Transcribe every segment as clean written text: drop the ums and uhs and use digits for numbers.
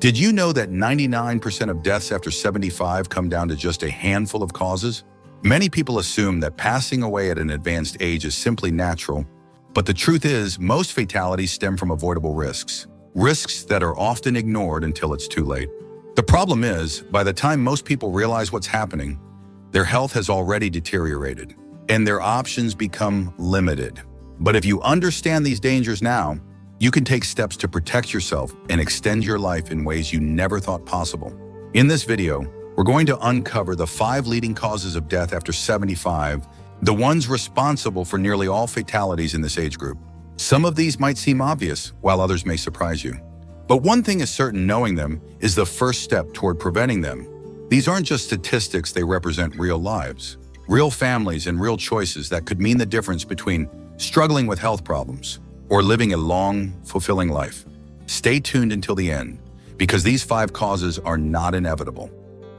Did you know that 99% of deaths after 75 come down to just a handful of causes? Many people assume that passing away at an advanced age is simply natural, but the truth is most fatalities stem from avoidable risks. Risks that are often ignored until it's too late. The problem is, by the time most people realize what's happening, their health has already deteriorated, and their options become limited. But if you understand these dangers now, you can take steps to protect yourself and extend your life in ways you never thought possible. In this video, we're going to uncover the 5 leading causes of death after 75, the ones responsible for nearly all fatalities in this age group. Some of these might seem obvious, while others may surprise you. But one thing is certain: knowing them is the first step toward preventing them. These aren't just statistics, they represent real lives, real families, and real choices that could mean the difference between struggling with health problems or living a long, fulfilling life. Stay tuned until the end, because these 5 causes are not inevitable.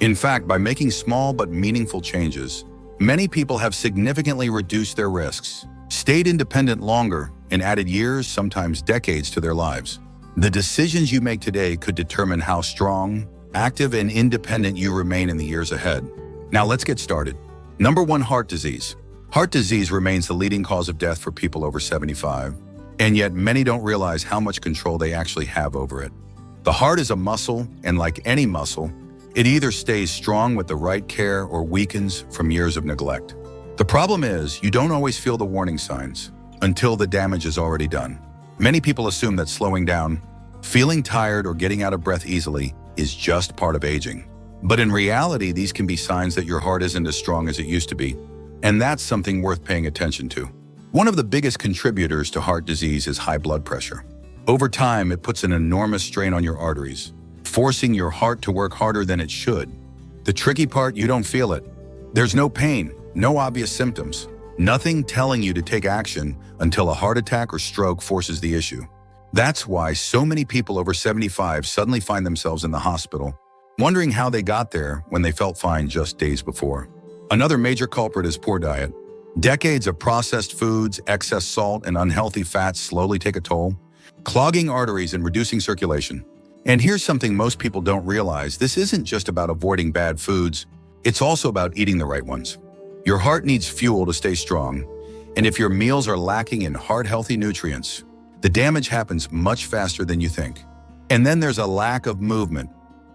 In fact, by making small but meaningful changes, many people have significantly reduced their risks, stayed independent longer, and added years, sometimes decades, to their lives. The decisions you make today could determine how strong, active, and independent you remain in the years ahead. Now let's get started. Number 1, heart disease. Heart disease remains the leading cause of death for people over 75, and yet many don't realize how much control they actually have over it. The heart is a muscle, and like any muscle, it either stays strong with the right care or weakens from years of neglect. The problem is, you don't always feel the warning signs until the damage is already done. Many people assume that slowing down, feeling tired, or getting out of breath easily is just part of aging. But in reality, these can be signs that your heart isn't as strong as it used to be, and that's something worth paying attention to. One of the biggest contributors to heart disease is high blood pressure. Over time, it puts an enormous strain on your arteries, forcing your heart to work harder than it should. The tricky part: you don't feel it. There's no pain, no obvious symptoms, nothing telling you to take action until a heart attack or stroke forces the issue. That's why so many people over 75 suddenly find themselves in the hospital, wondering how they got there when they felt fine just days before. Another major culprit is poor diet. Decades of processed foods, excess salt, and unhealthy fats slowly take a toll, clogging arteries and reducing circulation. And here's something most people don't realize: this isn't just about avoiding bad foods, it's also about eating the right ones. Your heart needs fuel to stay strong, and if your meals are lacking in heart-healthy nutrients, the damage happens much faster than you think. And then there's a lack of movement.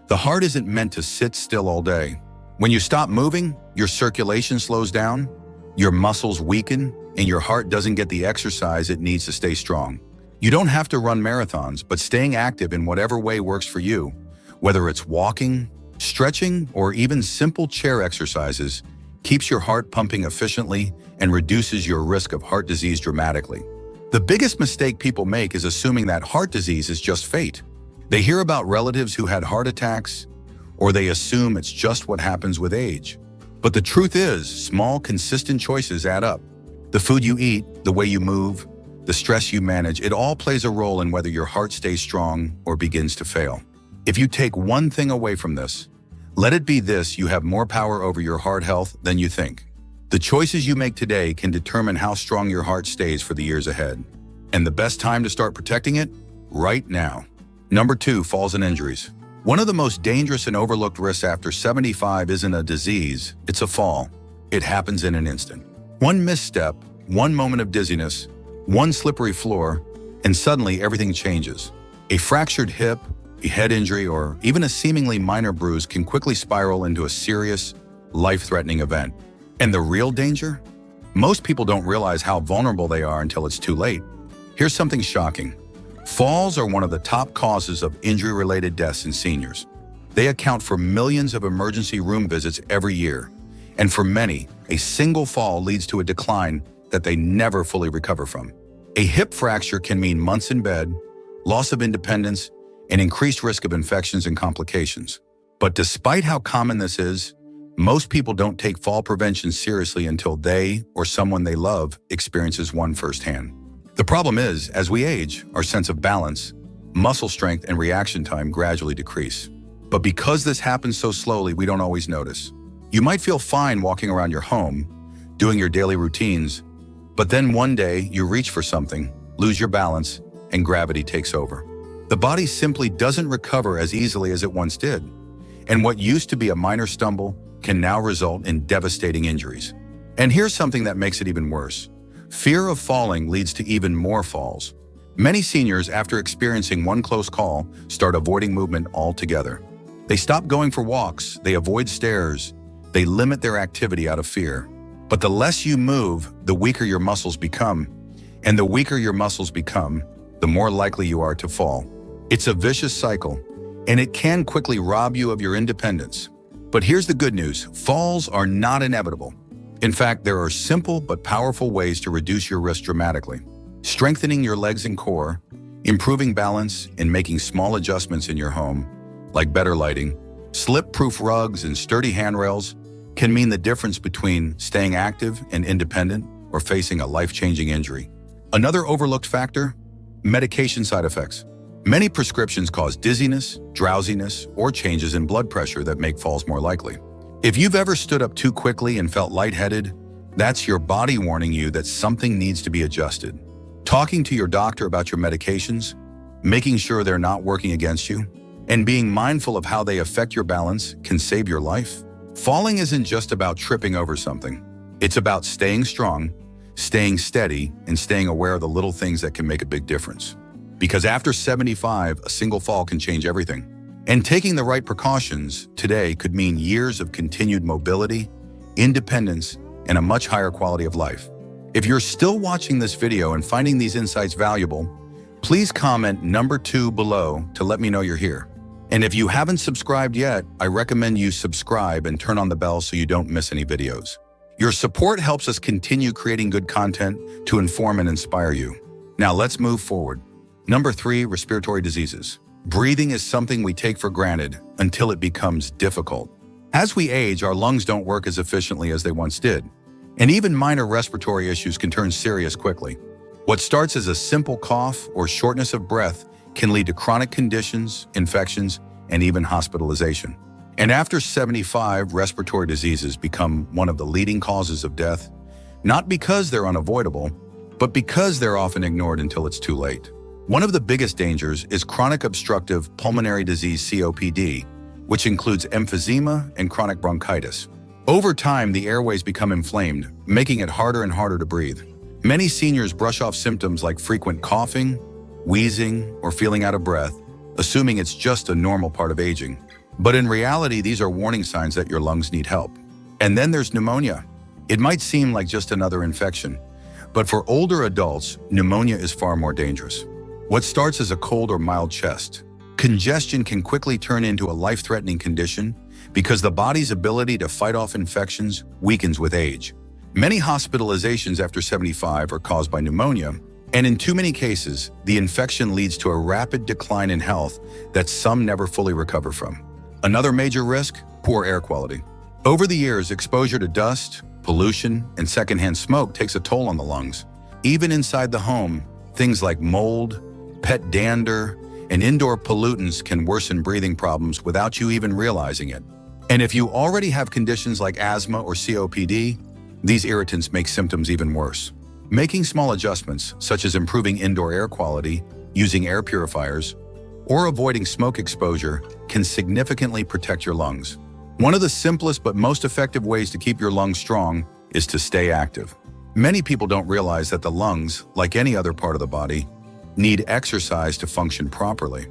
The heart isn't meant to sit still all day. When you stop moving, your circulation slows down, your muscles weaken, and your heart doesn't get the exercise it needs to stay strong. You don't have to run marathons, but staying active in whatever way works for you, whether it's walking, stretching, or even simple chair exercises, keeps your heart pumping efficiently and reduces your risk of heart disease dramatically. The biggest mistake people make is assuming that heart disease is just fate. They hear about relatives who had heart attacks, or they assume it's just what happens with age. But the truth is, small, consistent choices add up. The food you eat, the way you move, the stress you manage, it all plays a role in whether your heart stays strong or begins to fail. If you take one thing away from this, let it be this: you have more power over your heart health than you think. The choices you make today can determine how strong your heart stays for the years ahead. And the best time to start protecting it? Right now. Number 2, falls and injuries. One of the most dangerous and overlooked risks after 75 isn't a disease, it's a fall. It happens in an instant. One misstep, one moment of dizziness, one slippery floor, and suddenly everything changes. A fractured hip, a head injury, or even a seemingly minor bruise can quickly spiral into a serious, life-threatening event. And the real danger? Most people don't realize how vulnerable they are until it's too late. Here's something shocking. Falls are one of the top causes of injury-related deaths in seniors. They account for millions of emergency room visits every year, and for many, a single fall leads to a decline that they never fully recover from. A hip fracture can mean months in bed, loss of independence, and increased risk of infections and complications. But despite how common this is, most people don't take fall prevention seriously until they or someone they love experiences one firsthand. The problem is, as we age, our sense of balance, muscle strength, and reaction time gradually decrease. But because this happens so slowly, we don't always notice. You might feel fine walking around your home, doing your daily routines, but then one day you reach for something, lose your balance, and gravity takes over. The body simply doesn't recover as easily as it once did. And what used to be a minor stumble can now result in devastating injuries. And here's something that makes it even worse. Fear of falling leads to even more falls. Many seniors, after experiencing one close call, start avoiding movement altogether. They stop going for walks, they avoid stairs, they limit their activity out of fear. But the less you move, the weaker your muscles become. And the weaker your muscles become, the more likely you are to fall. It's a vicious cycle, and it can quickly rob you of your independence. But here's the good news: falls are not inevitable. In fact, there are simple but powerful ways to reduce your risk dramatically. Strengthening your legs and core, improving balance, and making small adjustments in your home, like better lighting, slip-proof rugs, and sturdy handrails, can mean the difference between staying active and independent or facing a life-changing injury. Another overlooked factor: medication side effects. Many prescriptions cause dizziness, drowsiness, or changes in blood pressure that make falls more likely. If you've ever stood up too quickly and felt lightheaded, that's your body warning you that something needs to be adjusted. Talking to your doctor about your medications, making sure they're not working against you, and being mindful of how they affect your balance can save your life. Falling isn't just about tripping over something. It's about staying strong, staying steady, and staying aware of the little things that can make a big difference. Because after 75, a single fall can change everything. And taking the right precautions today could mean years of continued mobility, independence, and a much higher quality of life. If you're still watching this video and finding these insights valuable, please comment number 2 below to let me know you're here. And if you haven't subscribed yet, I recommend you subscribe and turn on the bell so you don't miss any videos. Your support helps us continue creating good content to inform and inspire you. Now let's move forward. Number 3, respiratory diseases. Breathing is something we take for granted until it becomes difficult. As we age, our lungs don't work as efficiently as they once did, and even minor respiratory issues can turn serious quickly. What starts as a simple cough or shortness of breath can lead to chronic conditions, infections, and even hospitalization. And after 75, respiratory diseases become one of the leading causes of death, not because they're unavoidable, but because they're often ignored until it's too late. One of the biggest dangers is chronic obstructive pulmonary disease, COPD, which includes emphysema and chronic bronchitis. Over time, the airways become inflamed, making it harder and harder to breathe. Many seniors brush off symptoms like frequent coughing, wheezing, or feeling out of breath, assuming it's just a normal part of aging. But in reality, these are warning signs that your lungs need help. And then there's pneumonia. It might seem like just another infection, but for older adults, pneumonia is far more dangerous. What starts as a cold or mild chest congestion can quickly turn into a life-threatening condition because the body's ability to fight off infections weakens with age. Many hospitalizations after 75 are caused by pneumonia, and in too many cases, the infection leads to a rapid decline in health that some never fully recover from. Another major risk: poor air quality. Over the years, exposure to dust, pollution, and secondhand smoke takes a toll on the lungs. Even inside the home, things like mold, pet dander, and indoor pollutants can worsen breathing problems without you even realizing it. And if you already have conditions like asthma or COPD, these irritants make symptoms even worse. Making small adjustments, such as improving indoor air quality, using air purifiers, or avoiding smoke exposure, can significantly protect your lungs. One of the simplest but most effective ways to keep your lungs strong is to stay active. Many people don't realize that the lungs, like any other part of the body, need exercise to function properly.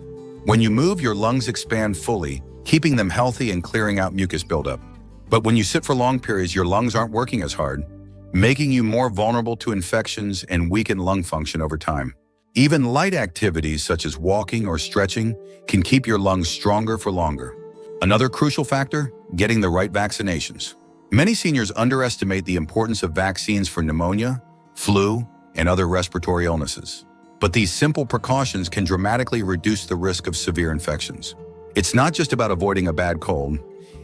When you move, your lungs expand fully, keeping them healthy and clearing out mucus buildup. But when you sit for long periods, your lungs aren't working as hard, making you more vulnerable to infections and weaken lung function over time. Even light activities such as walking or stretching can keep your lungs stronger for longer. Another crucial factor: getting the right vaccinations. Many seniors underestimate the importance of vaccines for pneumonia, flu, and other respiratory illnesses. But these simple precautions can dramatically reduce the risk of severe infections. It's not just about avoiding a bad cold,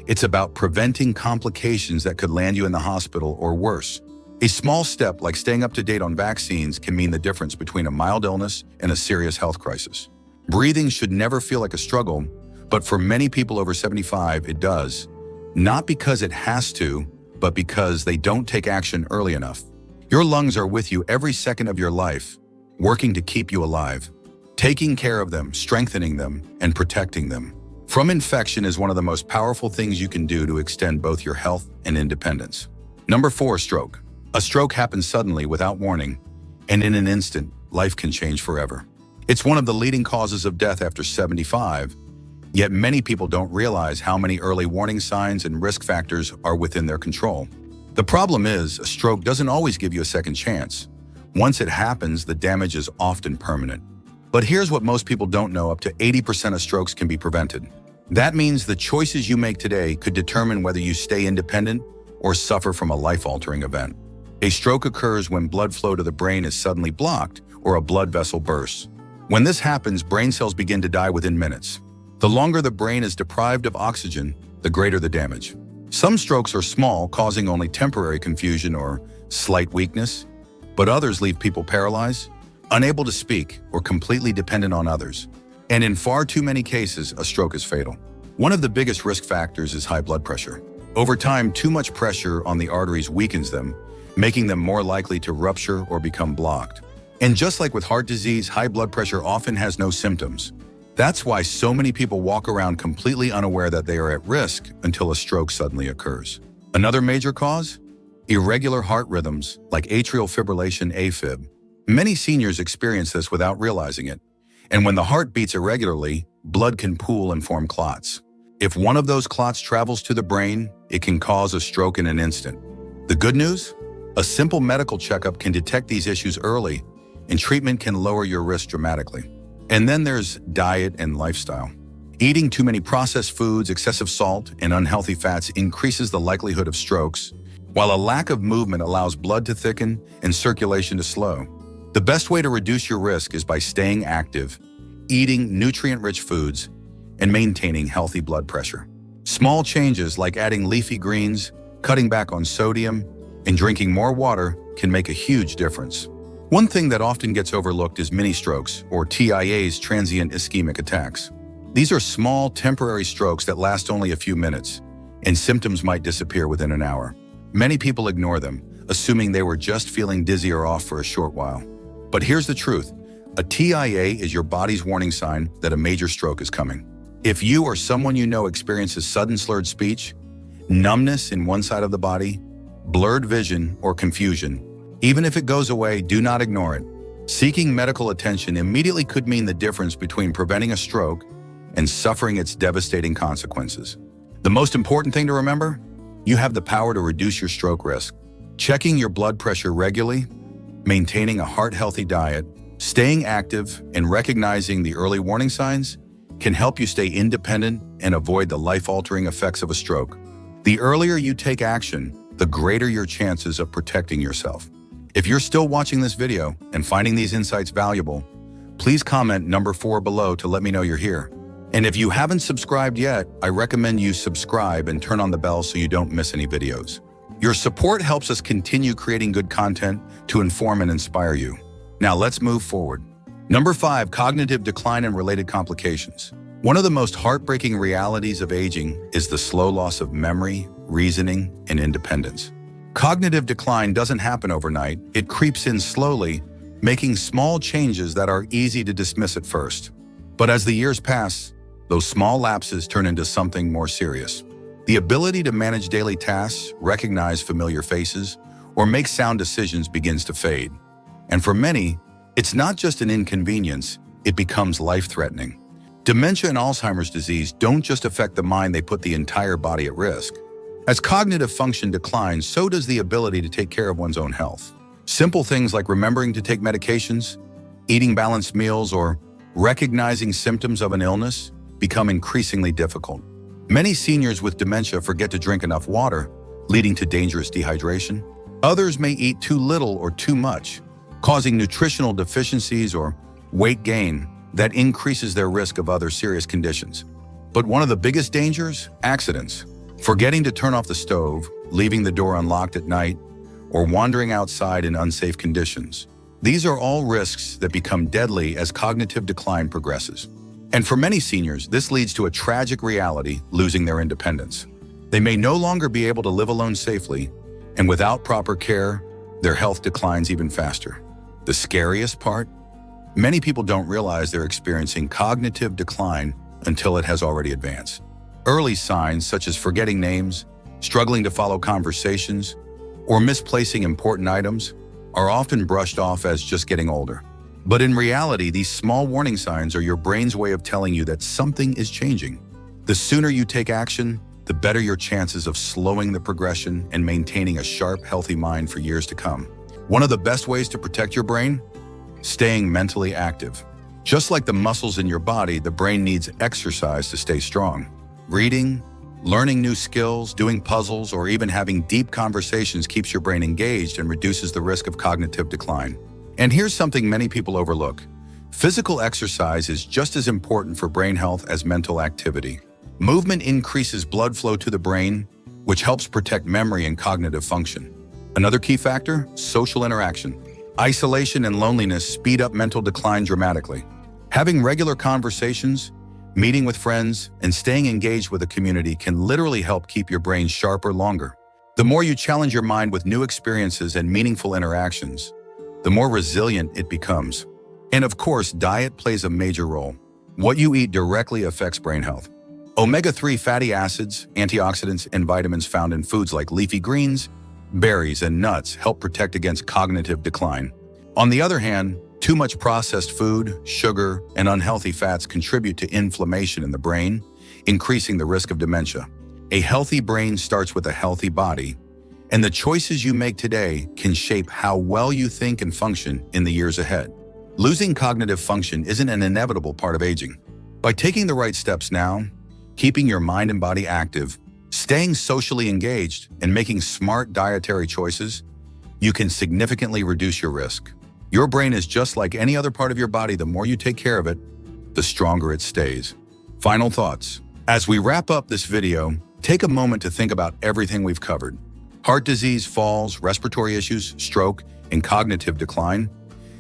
it's about preventing complications that could land you in the hospital or worse. A small step like staying up to date on vaccines can mean the difference between a mild illness and a serious health crisis. Breathing should never feel like a struggle, but for many people over 75, it does. Not because it has to, but because they don't take action early enough. Your lungs are with you every second of your life, working to keep you alive. taking care of them, strengthening them, and protecting them from infection is one of the most powerful things you can do to extend both your health and independence. Number 4, stroke. A stroke happens suddenly without warning, and in an instant, life can change forever. It's one of the leading causes of death after 75, yet many people don't realize how many early warning signs and risk factors are within their control. The problem is, a stroke doesn't always give you a second chance. Once it happens, the damage is often permanent. But here's what most people don't know: up to 80% of strokes can be prevented. That means the choices you make today could determine whether you stay independent or suffer from a life-altering event. A stroke occurs when blood flow to the brain is suddenly blocked or a blood vessel bursts. When this happens, brain cells begin to die within minutes. The longer the brain is deprived of oxygen, the greater the damage. Some strokes are small, causing only temporary confusion or slight weakness, but others leave people paralyzed, unable to speak, or completely dependent on others. And in far too many cases, a stroke is fatal. One of the biggest risk factors is high blood pressure. Over time, too much pressure on the arteries weakens them, making them more likely to rupture or become blocked. And just like with heart disease, high blood pressure often has no symptoms. That's why so many people walk around completely unaware that they are at risk until a stroke suddenly occurs. Another major cause? Irregular heart rhythms, like atrial fibrillation AFib. Many seniors experience this without realizing it. And when the heart beats irregularly, blood can pool and form clots. If one of those clots travels to the brain, it can cause a stroke in an instant. The good news? A simple medical checkup can detect these issues early, and treatment can lower your risk dramatically. And then there's diet and lifestyle. Eating too many processed foods, excessive salt, and unhealthy fats increases the likelihood of strokes, while a lack of movement allows blood to thicken and circulation to slow. The best way to reduce your risk is by staying active, eating nutrient-rich foods, and maintaining healthy blood pressure. Small changes like adding leafy greens, cutting back on sodium, and drinking more water can make a huge difference. One thing that often gets overlooked is mini-strokes, or TIAs, transient ischemic attacks. These are small, temporary strokes that last only a few minutes, and symptoms might disappear within an hour. Many people ignore them, assuming they were just feeling dizzy or off for a short while. But here's the truth. A TIA is your body's warning sign that a major stroke is coming. If you or someone you know experiences sudden slurred speech, numbness in one side of the body, blurred vision, or confusion, even if it goes away, do not ignore it. Seeking medical attention immediately could mean the difference between preventing a stroke and suffering its devastating consequences. The most important thing to remember? You have the power to reduce your stroke risk. Checking your blood pressure regularly, maintaining a heart-healthy diet, staying active, and recognizing the early warning signs can help you stay independent and avoid the life-altering effects of a stroke. The earlier you take action, the greater your chances of protecting yourself. If you're still watching this video and finding these insights valuable, please comment number 4 below to let me know you're here. And if you haven't subscribed yet, I recommend you subscribe and turn on the bell so you don't miss any videos. Your support helps us continue creating good content to inform and inspire you. Now let's move forward. Number 5, cognitive decline and related complications. One of the most heartbreaking realities of aging is the slow loss of memory, reasoning, and independence. Cognitive decline doesn't happen overnight. It creeps in slowly, making small changes that are easy to dismiss at first. But as the years pass, those small lapses turn into something more serious. The ability to manage daily tasks, recognize familiar faces, or make sound decisions begins to fade. And for many, it's not just an inconvenience, it becomes life-threatening. Dementia and Alzheimer's disease don't just affect the mind, they put the entire body at risk. As cognitive function declines, so does the ability to take care of one's own health. Simple things like remembering to take medications, eating balanced meals, or recognizing symptoms of an illness become increasingly difficult. Many seniors with dementia forget to drink enough water, leading to dangerous dehydration. Others may eat too little or too much, causing nutritional deficiencies or weight gain that increases their risk of other serious conditions. But one of the biggest dangers? Accidents. Forgetting to turn off the stove, leaving the door unlocked at night, or wandering outside in unsafe conditions. These are all risks that become deadly as cognitive decline progresses. And for many seniors, this leads to a tragic reality: losing their independence. They may no longer be able to live alone safely, and without proper care, their health declines even faster. The scariest part? Many people don't realize they're experiencing cognitive decline until it has already advanced. Early signs such as forgetting names, struggling to follow conversations, or misplacing important items are often brushed off as just getting older. But in reality, these small warning signs are your brain's way of telling you that something is changing. The sooner you take action, the better your chances of slowing the progression and maintaining a sharp, healthy mind for years to come. One of the best ways to protect your brain? Staying mentally active. Just like the muscles in your body, the brain needs exercise to stay strong. Reading, learning new skills, doing puzzles, or even having deep conversations keeps your brain engaged and reduces the risk of cognitive decline. And here's something many people overlook. Physical exercise is just as important for brain health as mental activity. Movement increases blood flow to the brain, which helps protect memory and cognitive function. Another key factor, social interaction. Isolation and loneliness speed up mental decline dramatically. Having regular conversations, meeting with friends, and staying engaged with a community can literally help keep your brain sharper longer. The more you challenge your mind with new experiences and meaningful interactions, the more resilient it becomes. And of course, diet plays a major role. What you eat directly affects brain health. Omega-3 fatty acids, antioxidants, and vitamins found in foods like leafy greens, berries, and nuts help protect against cognitive decline. On the other hand, too much processed food, sugar, and unhealthy fats contribute to inflammation in the brain, increasing the risk of dementia. A healthy brain starts with a healthy body, and the choices you make today can shape how well you think and function in the years ahead. Losing cognitive function isn't an inevitable part of aging. By taking the right steps now, keeping your mind and body active, staying socially engaged, and making smart dietary choices, you can significantly reduce your risk. Your brain is just like any other part of your body. The more you take care of it, the stronger it stays. Final thoughts. As we wrap up this video, take a moment to think about everything we've covered. Heart disease, falls, respiratory issues, stroke, and cognitive decline.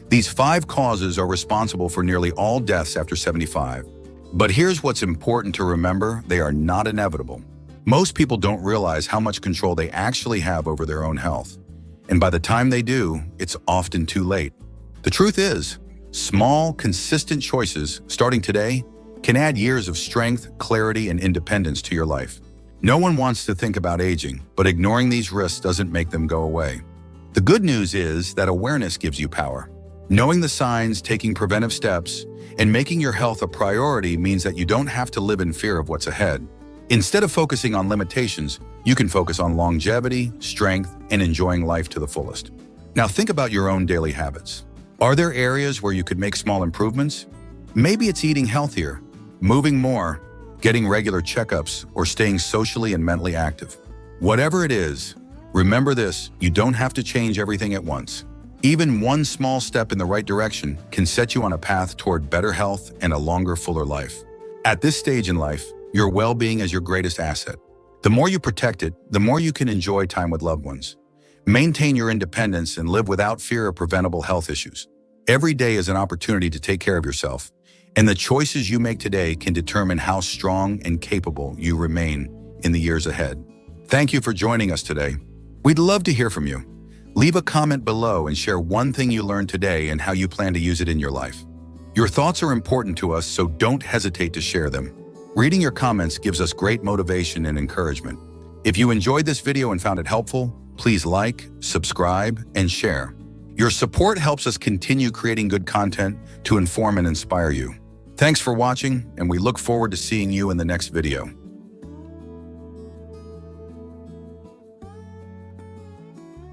These 5 causes are responsible for nearly all deaths after 75. But here's what's important to remember: they are not inevitable. Most people don't realize how much control they actually have over their own health. And by the time they do, it's often too late. The truth is, small, consistent choices starting today can add years of strength, clarity, and independence to your life. No one wants to think about aging, but ignoring these risks doesn't make them go away. The good news is that awareness gives you power. Knowing the signs, taking preventive steps, and making your health a priority means that you don't have to live in fear of what's ahead. Instead of focusing on limitations, you can focus on longevity, strength, and enjoying life to the fullest. Now think about your own daily habits. Are there areas where you could make small improvements? Maybe it's eating healthier, moving more, getting regular checkups, or staying socially and mentally active. Whatever it is, remember this: you don't have to change everything at once. Even one small step in the right direction can set you on a path toward better health and a longer, fuller life. At this stage in life, your well-being is your greatest asset. The more you protect it, the more you can enjoy time with loved ones. Maintain your independence and live without fear of preventable health issues. Every day is an opportunity to take care of yourself, and the choices you make today can determine how strong and capable you remain in the years ahead. Thank you for joining us today. We'd love to hear from you. Leave a comment below and share one thing you learned today and how you plan to use it in your life. Your thoughts are important to us, so don't hesitate to share them. Reading your comments gives us great motivation and encouragement. If you enjoyed this video and found it helpful, please like, subscribe, and share. Your support helps us continue creating good content to inform and inspire you. Thanks for watching, and we look forward to seeing you in the next video.